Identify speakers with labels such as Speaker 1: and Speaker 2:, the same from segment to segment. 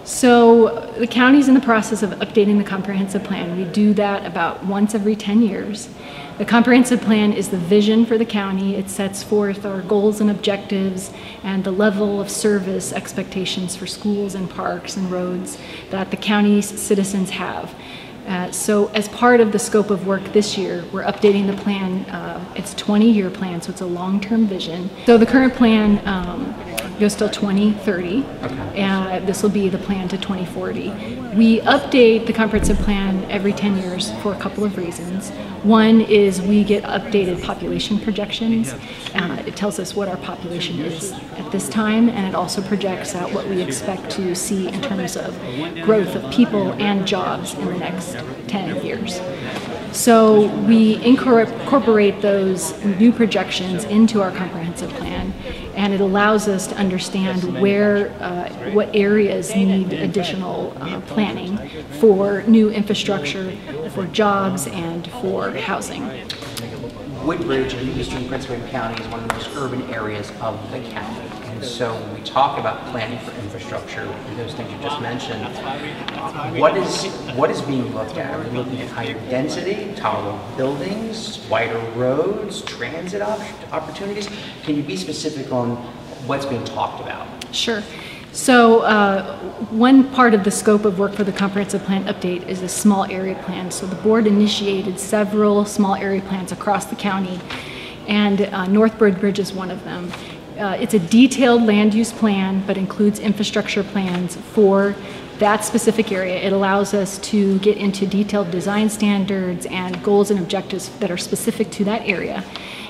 Speaker 1: So the county's in the process of updating the comprehensive plan. We do that about once every 10 years. The comprehensive plan is the vision for the county. It sets forth our goals and objectives and the level of service expectations for schools and parks and roads that the county's citizens have. So as part of the scope of work this year, we're updating the plan. It's a 20-year plan, so it's a long-term vision. So the current plan goes till 2030. Okay. This will be the plan to 2040. We update the comprehensive plan every 10 years for a couple of reasons. One is we get updated population projections. It tells us what our population is at this time, and it also projects out what we expect to see in terms of growth of people and jobs in the next 10 years. So we incorporate those new projections into our comprehensive plan, and it allows us to understand what areas need additional planning for new infrastructure, for jobs, and for housing.
Speaker 2: Woodbridge in eastern Prince William County is one of the most urban areas of the county. And so when we talk about planning for infrastructure, and those things you just mentioned, what is being looked at? Are we looking at higher density, taller buildings, wider roads, transit opportunities? Can you be specific on what's being talked about?
Speaker 1: Sure. So one part of the scope of work for the comprehensive plan update is a small area plan. So the board initiated several small area plans across the county, and North Woodbridge is one of them. It's a detailed land use plan, but includes infrastructure plans for that specific area. It allows us to get into detailed design standards and goals and objectives that are specific to that area.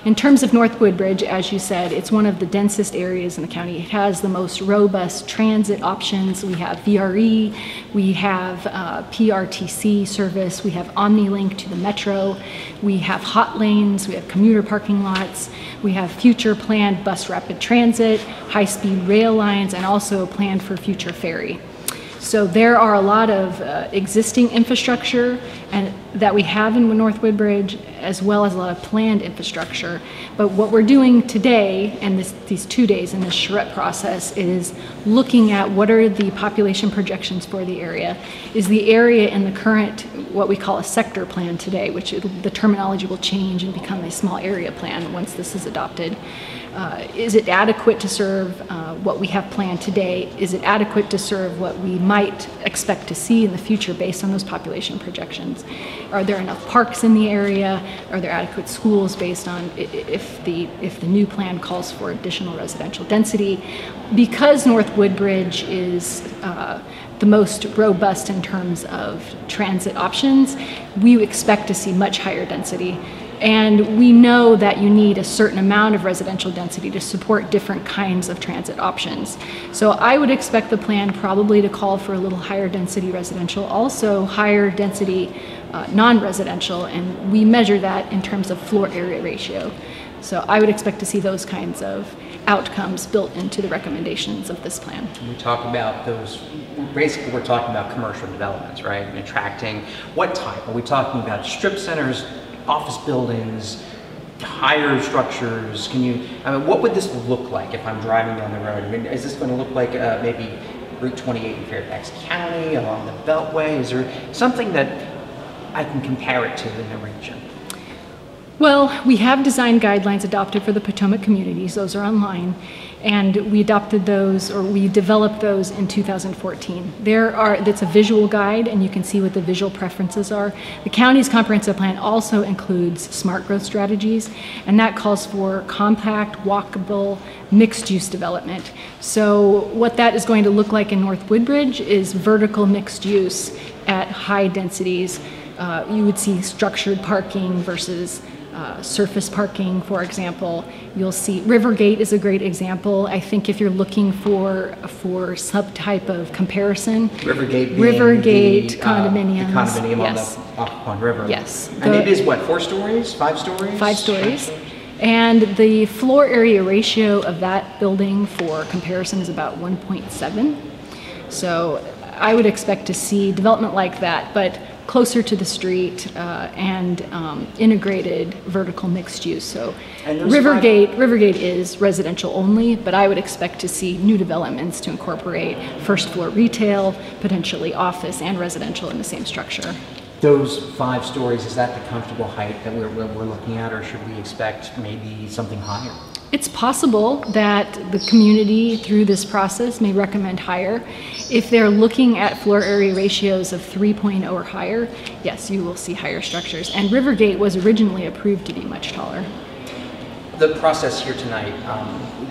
Speaker 1: In terms of North Woodbridge, as you said, it's one of the densest areas in the county. It has the most robust transit options. We have VRE, we have PRTC service, we have OmniLink to the metro, we have hot lanes, we have commuter parking lots, we have future planned bus rapid transit, high-speed rail lines, and also planned for future ferry. So there are a lot of existing infrastructure that we have in North Woodbridge, as well as a lot of planned infrastructure. But what we're doing today, and these 2 days in this charrette process, is looking at what are the population projections for the area. Is the area in the current, what we call a sector plan today, which the terminology will change and become a small area plan once this is adopted. Is it adequate to serve what we have planned today? Is it adequate to serve what we might expect to see in the future based on those population projections? Are there enough parks in the area? Are there adequate schools based on if the new plan calls for additional residential density? Because North Woodbridge is the most robust in terms of transit options, we expect to see much higher density. And we know that you need a certain amount of residential density to support different kinds of transit options. So I would expect the plan probably to call for a little higher density residential, also higher density non-residential, and we measure that in terms of floor area ratio. So I would expect to see those kinds of outcomes built into the recommendations of this plan.
Speaker 2: We talk about those, basically we're talking about commercial developments, right? And attracting, what type? Are we talking about strip centers, office buildings, higher structures? What would this look like if I'm driving down the road? I mean, is this going to look like maybe Route 28 in Fairfax County, along the Beltway? Is there something that I can compare it to in the region?
Speaker 1: Well, we have design guidelines adopted for the Potomac communities. Those are online, and we adopted those, or we developed those in 2014. That's a visual guide, and you can see what the visual preferences are. The county's comprehensive plan also includes smart growth strategies, and that calls for compact, walkable, mixed-use development. So what that is going to look like in North Woodbridge is vertical mixed use at high densities. You would see structured parking versus surface parking, for example. You'll see Rivergate is a great example. I think if you're looking for some type of comparison, Rivergate condominiums.
Speaker 2: The condominium
Speaker 1: yes.
Speaker 2: on the Occoquan River.
Speaker 1: Yes.
Speaker 2: And it is what, 4 stories, 5 stories?
Speaker 1: 5 stories. And the floor area ratio of that building, for comparison, is about 1.7. So I would expect to see development like that, but closer to the street, and integrated vertical mixed use. So
Speaker 2: And those
Speaker 1: Rivergate is residential only, but I would expect to see new developments to incorporate first floor retail, potentially office and residential in the same structure.
Speaker 2: Those 5 stories, is that the comfortable height that we're looking at, or should we expect maybe something higher?
Speaker 1: It's possible that the community through this process may recommend higher. If they're looking at floor area ratios of 3.0 or higher, yes, you will see higher structures. And Rivergate was originally approved to be much taller.
Speaker 2: The process here tonight,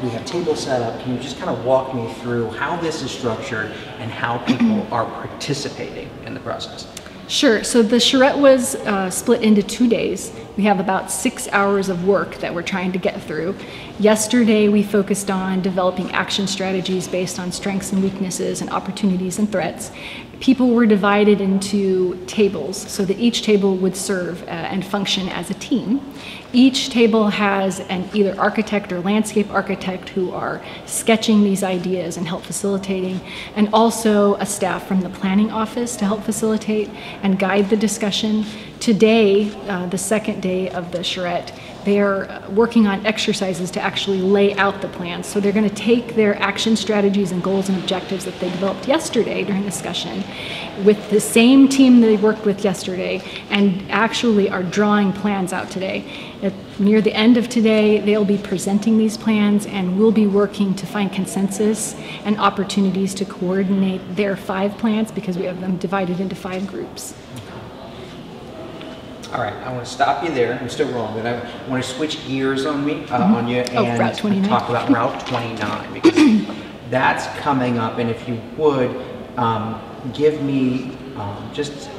Speaker 2: we have tables set up. Can you just kind of walk me through how this is structured and how people are participating in the process?
Speaker 1: Sure. So the charrette was split into 2 days. We have about 6 hours of work that we're trying to get through. Yesterday, we focused on developing action strategies based on strengths and weaknesses and opportunities and threats. People were divided into tables so that each table would serve and function as a team. Each table has an either architect or landscape architect who are sketching these ideas and help facilitating, and also a staff from the planning office to help facilitate and guide the discussion. Today, the second day of the charrette, they are working on exercises to actually lay out the plans. So they're going to take their action strategies and goals and objectives that they developed yesterday during discussion with the same team they worked with yesterday and actually are drawing plans out today. Near the end of today, they'll be presenting these plans, and we'll be working to find consensus and opportunities to coordinate their 5 plans because we have them divided into 5 groups.
Speaker 2: All right, I want to stop you there. I'm still rolling, but I want to switch gears on you and
Speaker 1: Route 29.
Speaker 2: talk about Route 29 because that's coming up. And if you would give me just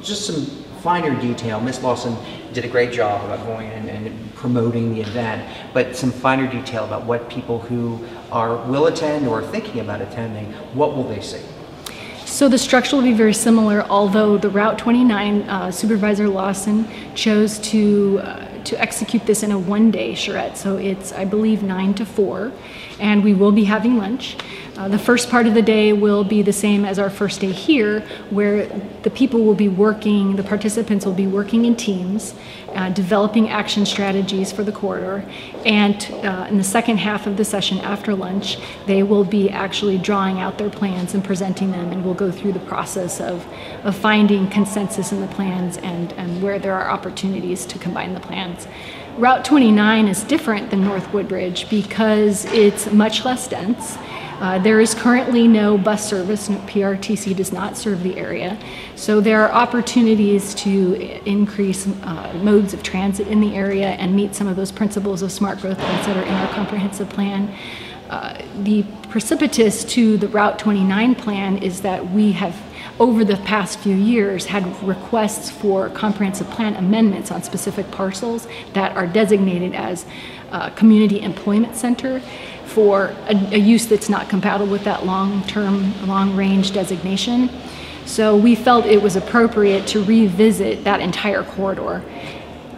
Speaker 2: some finer detail. Miss Lawson did a great job about going in and promoting the event, but some finer detail about what people who will attend or are thinking about attending, what will they see?
Speaker 1: So the structure will be very similar, although the Route 29 Supervisor Lawson chose to execute this in a 1-day charrette. So it's, I believe, 9 to 4, and we will be having lunch. The first part of the day will be the same as our first day here, where the people will be working, the participants will be working in teams, developing action strategies for the corridor, and in the second half of the session after lunch, they will be actually drawing out their plans and presenting them, and we'll go through the process of finding consensus in the plans and where there are opportunities to combine the plans. Route 29 is different than North Woodridge because it's much less dense. There is currently no bus service. PRTC does not serve the area. So there are opportunities to increase modes of transit in the area and meet some of those principles of smart growth that are in our comprehensive plan. The precipitous to the Route 29 plan is that we have, over the past few years, had requests for comprehensive plan amendments on specific parcels that are designated as community employment center for a use that's not compatible with that long-term, long-range designation. So we felt it was appropriate to revisit that entire corridor.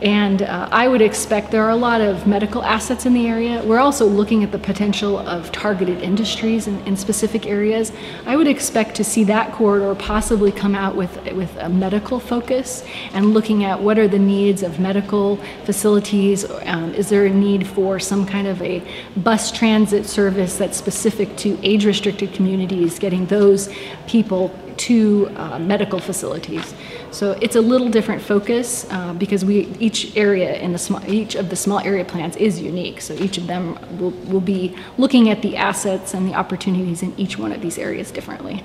Speaker 1: And I would expect there are a lot of medical assets in the area. We're also looking at the potential of targeted industries in specific areas. I would expect to see that corridor possibly come out with a medical focus and looking at what are the needs of medical facilities. Is there a need for some kind of a bus transit service that's specific to age-restricted communities, getting those people to medical facilities. So it's a little different focus because each area in each of the small area plans is unique. So each of them will be looking at the assets and the opportunities in each one of these areas differently.